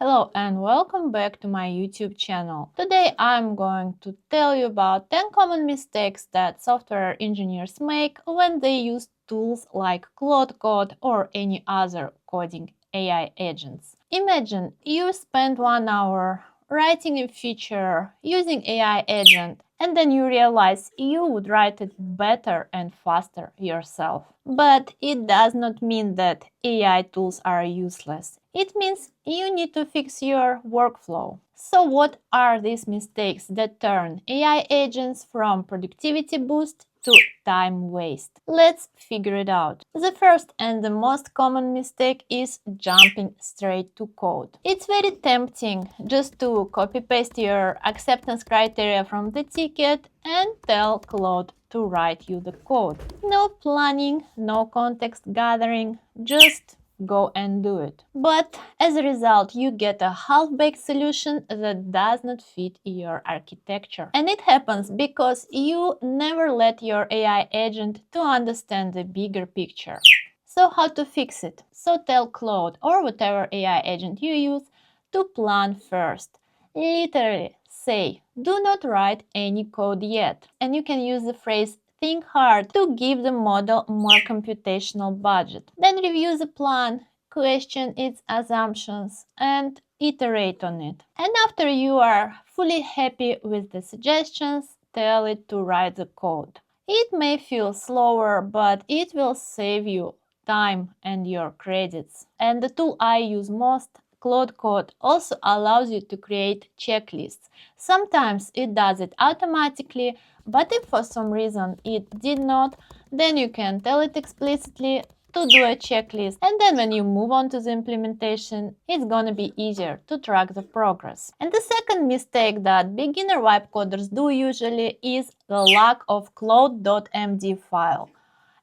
Hello and welcome back to my YouTube channel. Today I'm going to tell you about 10 common mistakes that software engineers make when they use tools like Claude Code or any other coding AI agents. Imagine you spend 1 hour writing a feature using AI agent, and then you realize you would write it better and faster yourself. But it does not mean that AI tools are useless. It means you need to fix your workflow. So what are these mistakes that turn AI agents from productivity boost to time waste? Let's figure it out. The first and the most common mistake is jumping straight to code. It's very tempting just to copy-paste your acceptance criteria from the ticket and tell Claude to write you the code. No planning, no context gathering, just go and do it. But as a result, you get a half-baked solution that does not fit your architecture. And it happens because you never let your AI agent to understand the bigger picture. So how to fix it? So tell Claude or whatever AI agent you use to plan first. Literally say, do not write any code yet. And you can use the phrase think hard to give the model more computational budget. Then review the plan, question its assumptions, and iterate on it. And after you are fully happy with the suggestions, tell it to write the code. It may feel slower, but it will save you time and your credits. And the tool I use most, Claude Code, also allows you to create checklists. Sometimes it does it automatically, but if for some reason it did not, then you can tell it explicitly to do a checklist, and then when you move on to the implementation, it's gonna be easier to track the progress. And the second mistake that beginner vibe coders do usually is the lack of Claude.md file.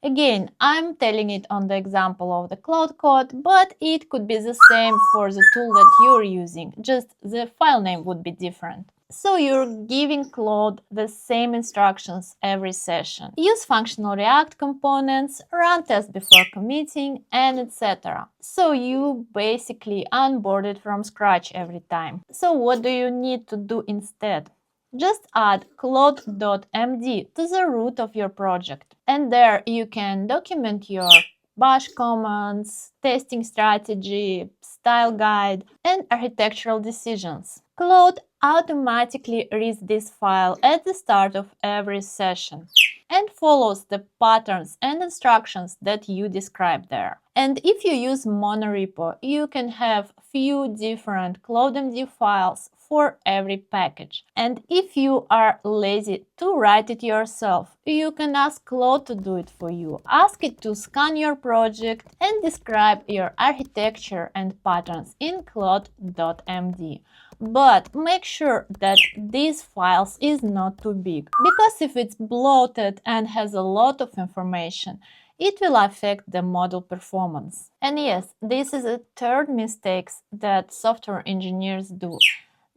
Again, I'm telling it on the example of the Claude Code, but it could be the same for the tool that you're using, just the file name would be different. So you're giving Claude the same instructions every session. Use functional React components, run tests before committing, and etc. So you basically onboard it from scratch every time. So what do you need to do instead? Just add Claude.md to the root of your project. And there you can document your bash commands, testing strategy, style guide, and architectural decisions. Claude automatically reads this file at the start of every session and follows the patterns and instructions that you describe there. And if you use monorepo, you can have few different ClaudeMD files for every package. And if you are lazy to write it yourself, you can ask Claude to do it for you. Ask it to scan your project and describe your architecture and patterns in Claude.md. But make sure that these files is not too big, because if it's bloated and has a lot of information, it will affect the model performance. And yes, this is a third mistake that software engineers do.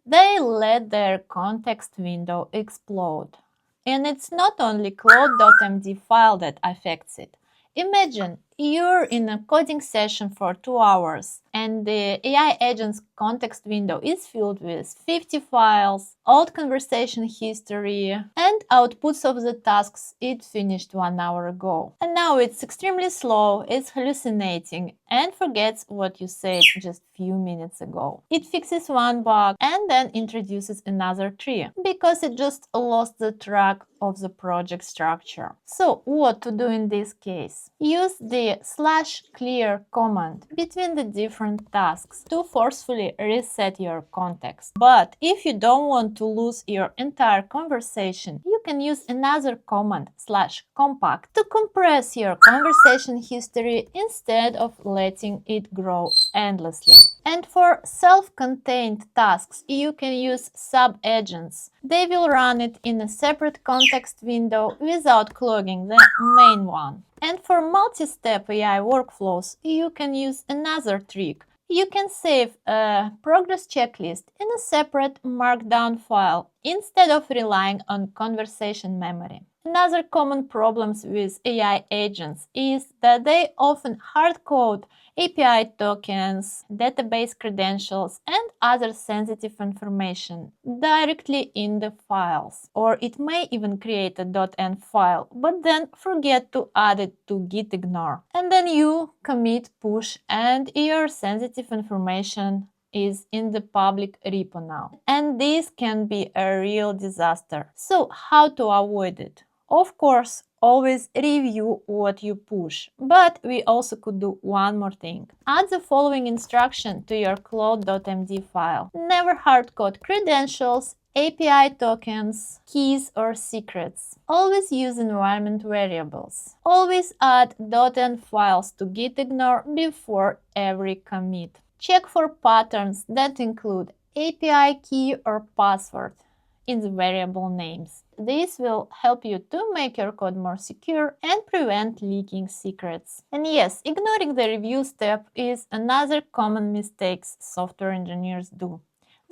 They let their context window explode. And it's not only Claude.md file that affects it. Imagine you're in a coding session for 2 hours and the AI agent's context window is filled with 50 files, old conversation history, and outputs of the tasks it finished 1 hour ago. And now it's extremely slow, it's hallucinating, and forgets what you said just few minutes ago. It fixes one bug and then introduces another 3 because it just lost the track of the project structure. So what to do in this case? Use the /clear command between the different tasks to forcefully reset your context. But if you don't want to lose your entire conversation, you can use another command /compact to compress your conversation history instead of letting it grow endlessly. And for self-contained tasks, you can use sub-agents. They will run it in a separate context window without clogging the main one. And for multi-step AI workflows, you can use another trick. You can save a progress checklist in a separate markdown file instead of relying on conversation memory. Another common problem with AI agents is that they often hard-code API tokens, database credentials, and other sensitive information directly in the files. Or it may even create a .env file, but then forget to add it to gitignore. And then you commit push and your sensitive information is in the public repo now. And this can be a real disaster. So how to avoid it? Of course, always review what you push. But we also could do one more thing. Add the following instruction to your Claude.md file. Never hardcode credentials, API tokens, keys or secrets. Always use environment variables. Always add .env files to gitignore before every commit. Check for patterns that include API key or password in the variable names. This will help you to make your code more secure and prevent leaking secrets. And yes, ignoring the review step is another common mistake software engineers do.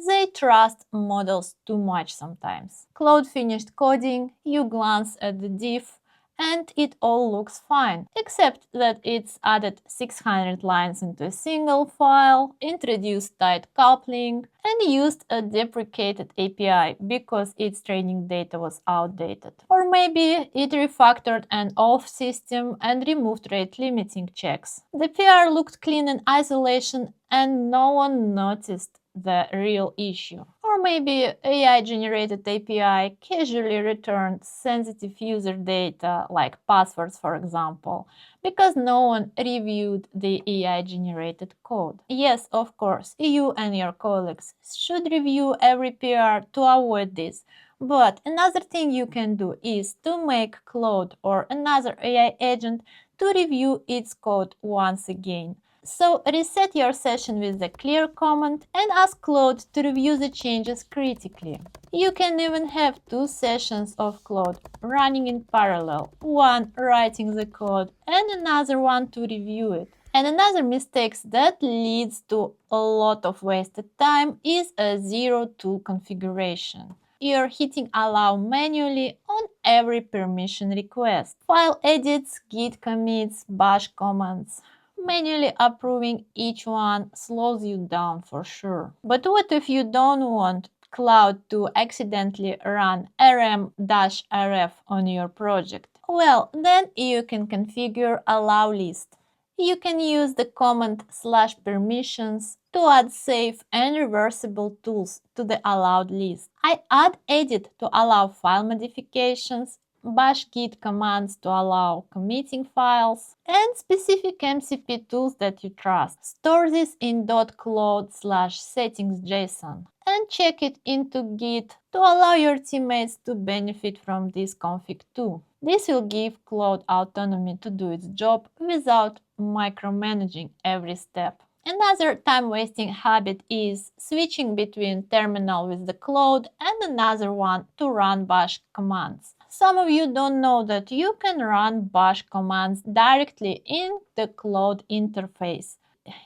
They trust models too much sometimes. Claude finished coding, you glance at the diff, and it all looks fine, except that it's added 600 lines into a single file, introduced tight coupling, and used a deprecated API because its training data was outdated. Or maybe it refactored an off system and removed rate limiting checks. The PR looked clean in isolation and no one noticed the real issue. Or maybe AI-generated API casually returned sensitive user data, like passwords for example, because no one reviewed the AI-generated code. Yes, of course, you and your colleagues should review every PR to avoid this. But another thing you can do is to make Claude or another AI agent to review its code once again. So reset your session with a clear command and ask Claude to review the changes critically. You can even have two sessions of Claude running in parallel, one writing the code and another one to review it. And another mistake that leads to a lot of wasted time is a zero-tool configuration. You're hitting allow manually on every permission request. File edits, git commits, bash commands. Manually approving each one slows you down for sure. But what if you don't want Claude to accidentally run rm-rf on your project? Well, then you can configure allow list. You can use the command /permissions to add safe and reversible tools to the allowed list. I add edit to allow file modifications, bash git commands to allow committing files, and specific MCP tools that you trust. Store this in .claude/settings.json and check it into Git to allow your teammates to benefit from this config too. This will give Claude autonomy to do its job without micromanaging every step. Another time-wasting habit is switching between terminal with the Claude and another one to run bash commands. Some of you don't know that you can run bash commands directly in the Claude interface.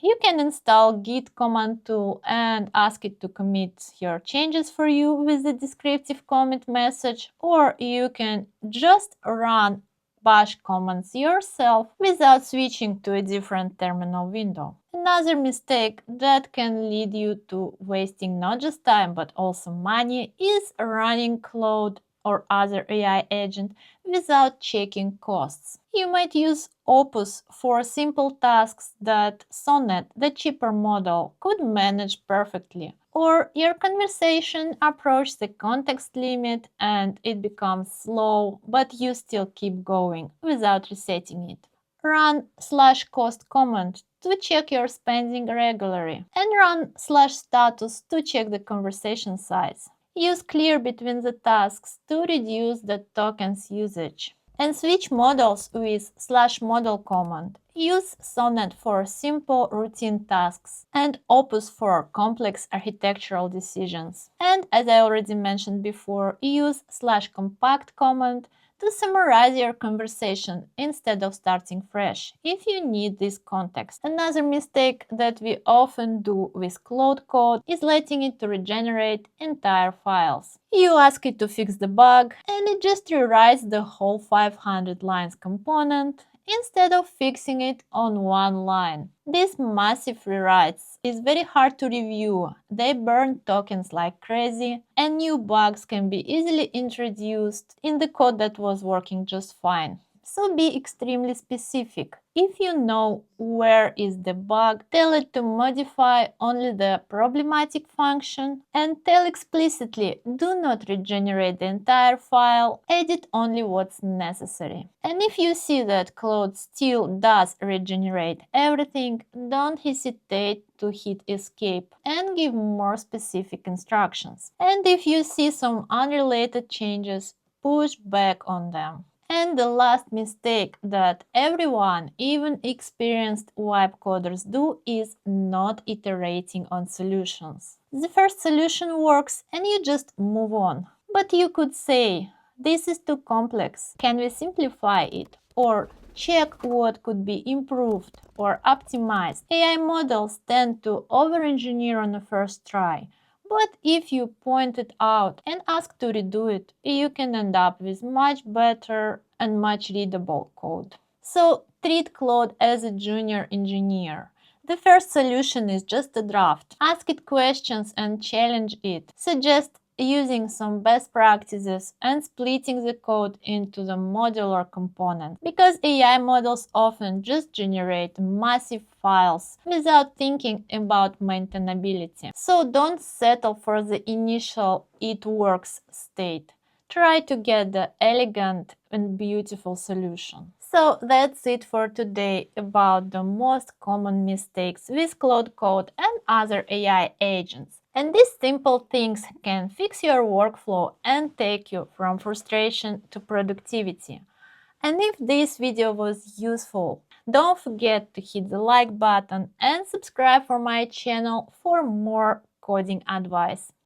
You can install Git command tool and ask it to commit your changes for you with the descriptive commit message, or you can just run bash commands yourself without switching to a different terminal window. Another mistake that can lead you to wasting not just time but also money is running Claude or other AI agent without checking costs. You might use Opus for simple tasks that Sonnet, the cheaper model, could manage perfectly. Or your conversation approaches the context limit and it becomes slow, but you still keep going without resetting it. Run /cost command to check your spending regularly, and run /status to check the conversation size. Use clear between the tasks to reduce the tokens usage. And switch models with /model command. Use Sonnet for simple routine tasks and Opus for complex architectural decisions. And as I already mentioned before, use /compact command to summarize your conversation instead of starting fresh if you need this context. Another mistake that we often do with Claude Code is letting it regenerate entire files. You ask it to fix the bug, and it just rewrites the whole 500 lines component instead of fixing it on one line. These massive rewrites is very hard to review. They burn tokens like crazy, and new bugs can be easily introduced in the code that was working just fine. So be extremely specific. If you know where is the bug, tell it to modify only the problematic function and tell explicitly, do not regenerate the entire file, edit only what's necessary. And if you see that Claude still does regenerate everything, don't hesitate to hit escape and give more specific instructions. And if you see some unrelated changes, push back on them. And the last mistake that everyone, even experienced web coders, do is not iterating on solutions. The first solution works and you just move on. But you could say, this is too complex, can we simplify it? Or check what could be improved or optimized. AI models tend to over-engineer on the first try. But if you point it out and ask to redo it, you can end up with much better and much readable code. So treat Claude as a junior engineer. The first solution is just a draft. Ask it questions and challenge it. Suggest using some best practices and splitting the code into the modular components, because AI models often just generate massive files without thinking about maintainability. So don't settle for the initial "it works" state. Try to get the elegant and beautiful solution. So that's it for today about the most common mistakes with Claude Code and other AI agents. And these simple things can fix your workflow and take you from frustration to productivity. And if this video was useful, don't forget to hit the like button and subscribe for my channel for more coding advice.